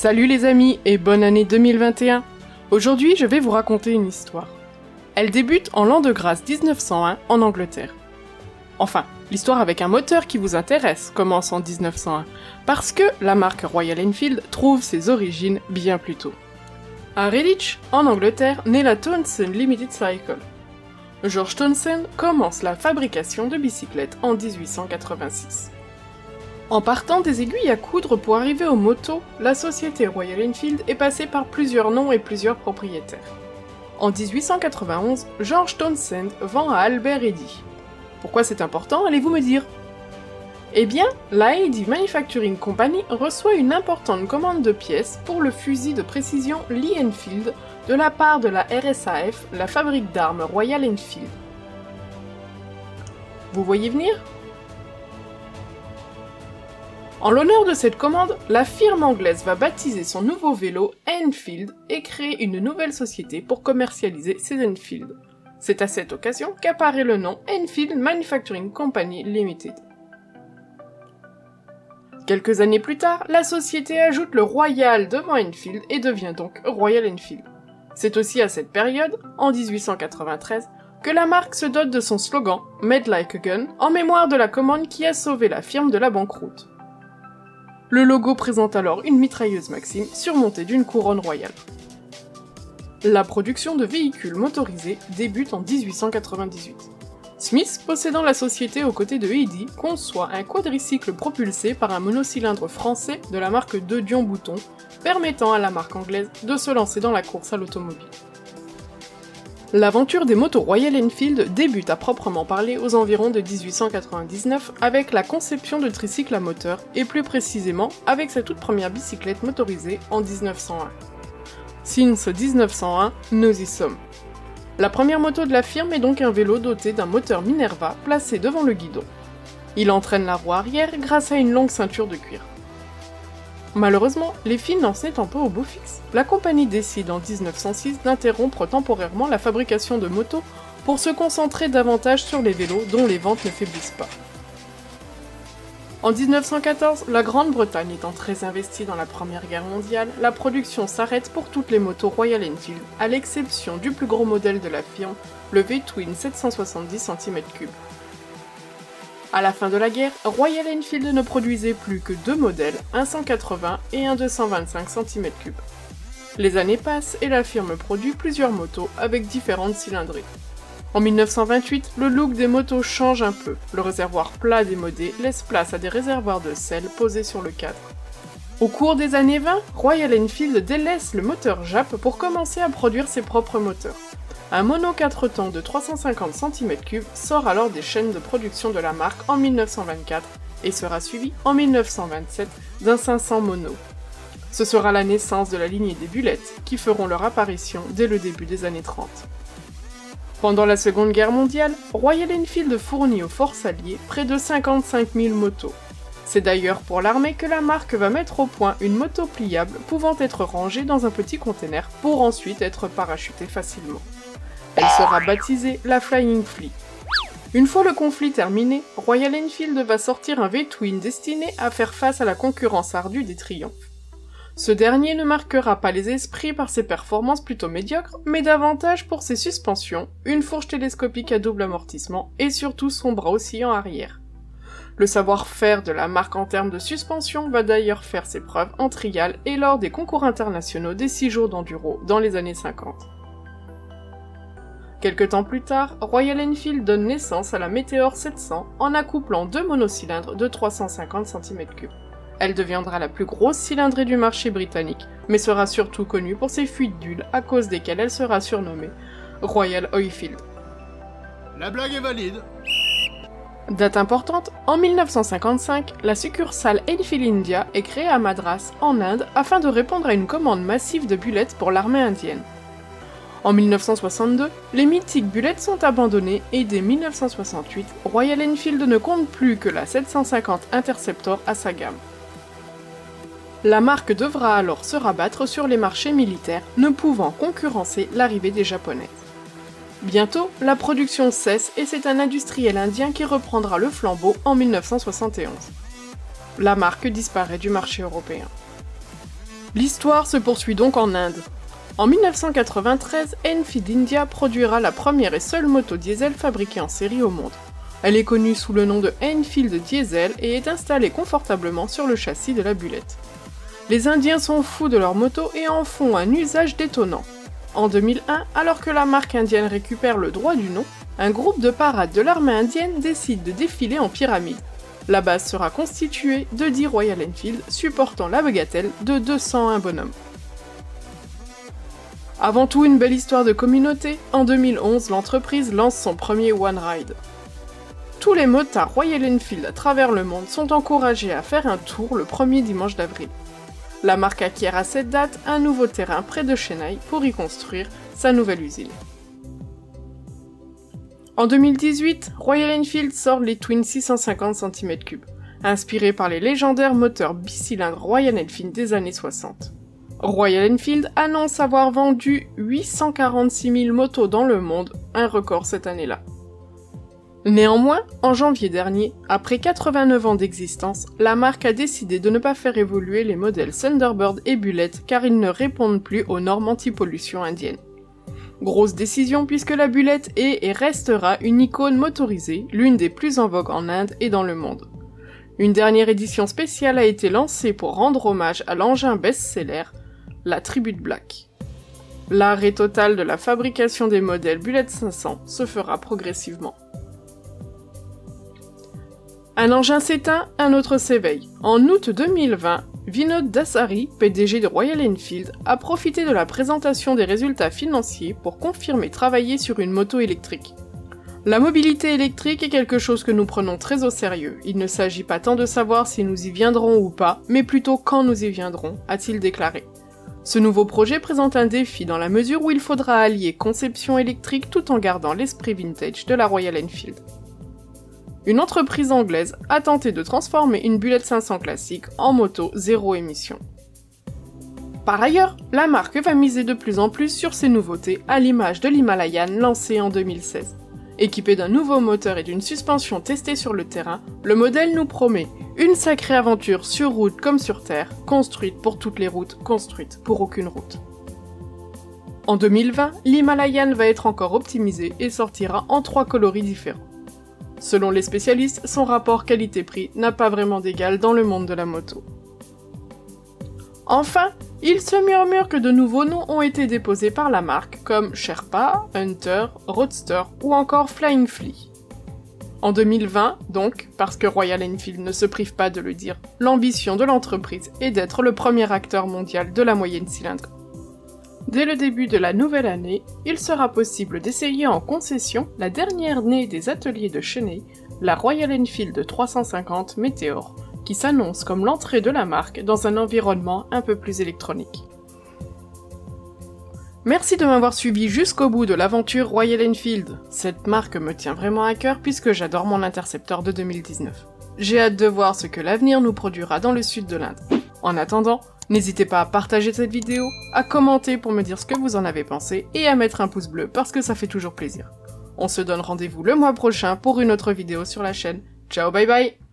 Salut les amis et bonne année 2021. Aujourd'hui, je vais vous raconter une histoire. Elle débute en l'an de grâce 1901 en Angleterre. Enfin, l'histoire avec un moteur qui vous intéresse commence en 1901, parce que la marque Royal Enfield trouve ses origines bien plus tôt. À Redditch, en Angleterre, naît la Townsend Limited Cycle. George Townsend commence la fabrication de bicyclettes en 1886. En partant des aiguilles à coudre pour arriver aux motos, la société Royal Enfield est passée par plusieurs noms et plusieurs propriétaires. En 1891, George Townsend vend à Albert Eddy. Pourquoi c'est important, allez-vous me dire? Eh bien, la Eddy Manufacturing Company reçoit une importante commande de pièces pour le fusil de précision Lee Enfield de la part de la RSAF, la fabrique d'armes Royal Enfield. Vous voyez venir? En l'honneur de cette commande, la firme anglaise va baptiser son nouveau vélo Enfield et créer une nouvelle société pour commercialiser ses Enfield. C'est à cette occasion qu'apparaît le nom Enfield Manufacturing Company Limited. Quelques années plus tard, la société ajoute le Royal devant Enfield et devient donc Royal Enfield. C'est aussi à cette période, en 1893, que la marque se dote de son slogan « Made like a gun » en mémoire de la commande qui a sauvé la firme de la banqueroute. Le logo présente alors une mitrailleuse Maxim surmontée d'une couronne royale. La production de véhicules motorisés débute en 1898. Smith, possédant la société aux côtés de Eddy, conçoit un quadricycle propulsé par un monocylindre français de la marque De Dion-Bouton, permettant à la marque anglaise de se lancer dans la course à l'automobile. L'aventure des motos Royal Enfield débute à proprement parler aux environs de 1899 avec la conception de tricycles à moteur et plus précisément avec sa toute première bicyclette motorisée en 1901. Since 1901, nous y sommes. La première moto de la firme est donc un vélo doté d'un moteur Minerva placé devant le guidon. Il entraîne la roue arrière grâce à une longue ceinture de cuir. Malheureusement, les finances n'étant pas au beau fixe, la compagnie décide en 1906 d'interrompre temporairement la fabrication de motos pour se concentrer davantage sur les vélos dont les ventes ne faiblissent pas. En 1914, la Grande-Bretagne étant très investie dans la Première Guerre mondiale, la production s'arrête pour toutes les motos Royal Enfield, à l'exception du plus gros modèle de la firme, le V-Twin 770 cm3. À la fin de la guerre, Royal Enfield ne produisait plus que deux modèles, un 180 et un 225 cm3. Les années passent et la firme produit plusieurs motos avec différentes cylindrées. En 1928, le look des motos change un peu. Le réservoir plat démodé laisse place à des réservoirs de sel posés sur le cadre. Au cours des années 20, Royal Enfield délaisse le moteur Jap pour commencer à produire ses propres moteurs. Un mono 4 temps de 350 cm3 sort alors des chaînes de production de la marque en 1924 et sera suivi en 1927 d'un 500 mono. Ce sera la naissance de la lignée des Bullets qui feront leur apparition dès le début des années 30. Pendant la Seconde Guerre mondiale, Royal Enfield fournit aux forces alliées près de 55 000 motos. C'est d'ailleurs pour l'armée que la marque va mettre au point une moto pliable pouvant être rangée dans un petit container pour ensuite être parachutée facilement. Elle sera baptisée la Flying Flea. Une fois le conflit terminé, Royal Enfield va sortir un V-Twin destiné à faire face à la concurrence ardue des Triumph. Ce dernier ne marquera pas les esprits par ses performances plutôt médiocres, mais davantage pour ses suspensions, une fourche télescopique à double amortissement et surtout son bras oscillant arrière. Le savoir-faire de la marque en termes de suspension va d'ailleurs faire ses preuves en trial et lors des concours internationaux des 6 jours d'enduro dans les années 50. Quelque temps plus tard, Royal Enfield donne naissance à la Meteor 700 en accouplant deux monocylindres de 350 cm3. Elle deviendra la plus grosse cylindrée du marché britannique, mais sera surtout connue pour ses fuites d'huile à cause desquelles elle sera surnommée Royal Oilfield. La blague est valide. Date importante, en 1955, la succursale Enfield India est créée à Madras, en Inde, afin de répondre à une commande massive de Bullets pour l'armée indienne. En 1962, les mythiques Bullets sont abandonnés et dès 1968, Royal Enfield ne compte plus que la 750 Interceptor à sa gamme. La marque devra alors se rabattre sur les marchés militaires, ne pouvant concurrencer l'arrivée des Japonais. Bientôt, la production cesse et c'est un industriel indien qui reprendra le flambeau en 1971. La marque disparaît du marché européen. L'histoire se poursuit donc en Inde. En 1993, Enfield India produira la première et seule moto diesel fabriquée en série au monde. Elle est connue sous le nom de Enfield Diesel et est installée confortablement sur le châssis de la Bullet. Les Indiens sont fous de leur moto et en font un usage détonnant. En 2001, alors que la marque indienne récupère le droit du nom, un groupe de parade de l'armée indienne décide de défiler en pyramide. La base sera constituée de 10 Royal Enfield supportant la bagatelle de 201 bonhommes. Avant tout une belle histoire de communauté, en 2011, l'entreprise lance son premier One Ride. Tous les motards Royal Enfield à travers le monde sont encouragés à faire un tour le premier dimanche d'avril. La marque acquiert à cette date un nouveau terrain près de Chennai pour y construire sa nouvelle usine. En 2018, Royal Enfield sort les Twin 650 cm3, inspirés par les légendaires moteurs bicylindres Royal Enfield des années 60. Royal Enfield annonce avoir vendu 846 000 motos dans le monde, un record cette année-là. Néanmoins, en janvier dernier, après 89 ans d'existence, la marque a décidé de ne pas faire évoluer les modèles Thunderbird et Bullet car ils ne répondent plus aux normes anti-pollution indiennes. Grosse décision puisque la Bullet est et restera une icône motorisée, l'une des plus en vogue en Inde et dans le monde. Une dernière édition spéciale a été lancée pour rendre hommage à l'engin best-seller, la Tribute Black. L'arrêt total de la fabrication des modèles Bullet 500 se fera progressivement. Un engin s'éteint, un autre s'éveille. En août 2020, Vinod Dasari, PDG de Royal Enfield, a profité de la présentation des résultats financiers pour confirmer travailler sur une moto électrique. La mobilité électrique est quelque chose que nous prenons très au sérieux. Il ne s'agit pas tant de savoir si nous y viendrons ou pas, mais plutôt quand nous y viendrons, a-t-il déclaré. Ce nouveau projet présente un défi dans la mesure où il faudra allier conception électrique tout en gardant l'esprit vintage de la Royal Enfield. Une entreprise anglaise a tenté de transformer une Bullet 500 classique en moto zéro émission. Par ailleurs, la marque va miser de plus en plus sur ses nouveautés à l'image de l'Himalayan lancé en 2016. Équipé d'un nouveau moteur et d'une suspension testée sur le terrain, le modèle nous promet une sacrée aventure sur route comme sur terre, construite pour toutes les routes, construite pour aucune route. En 2020, l'Himalayan va être encore optimisé et sortira en 3 coloris différents. Selon les spécialistes, son rapport qualité-prix n'a pas vraiment d'égal dans le monde de la moto. Enfin, il se murmure que de nouveaux noms ont été déposés par la marque, comme Sherpa, Hunter, Roadster ou encore Flying Flea. En 2020, donc, parce que Royal Enfield ne se prive pas de le dire, l'ambition de l'entreprise est d'être le premier acteur mondial de la moyenne cylindrée. Dès le début de la nouvelle année, il sera possible d'essayer en concession la dernière née des ateliers de Chennai, la Royal Enfield 350 Meteor, qui s'annonce comme l'entrée de la marque dans un environnement un peu plus électronique. Merci de m'avoir suivi jusqu'au bout de l'aventure Royal Enfield. Cette marque me tient vraiment à cœur puisque j'adore mon Interceptor de 2019. J'ai hâte de voir ce que l'avenir nous produira dans le sud de l'Inde. En attendant, n'hésitez pas à partager cette vidéo, à commenter pour me dire ce que vous en avez pensé et à mettre un pouce bleu parce que ça fait toujours plaisir. On se donne rendez-vous le mois prochain pour une autre vidéo sur la chaîne. Ciao, bye bye!